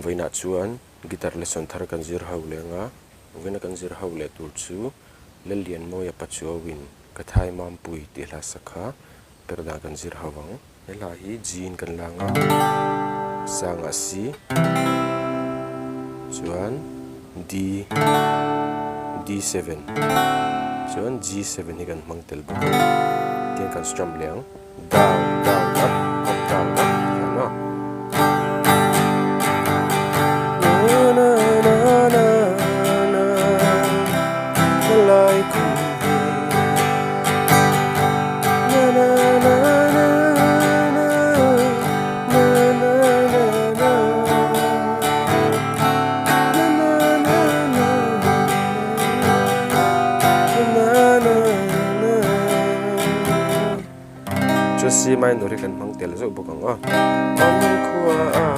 với nãy chuan guitar lesson thar kan zir ho le nga với na kan zir ho le tur chu le lian mo ya pachu win ka thai mam pui ti la sakha perda kan zir hawang hela hi jin kan la nga sang a si chuan d d7 chuan g7 hi kan mang tel bawk tiang kan strum leng down down up up down up ano C minor kan mang tel zo bokang a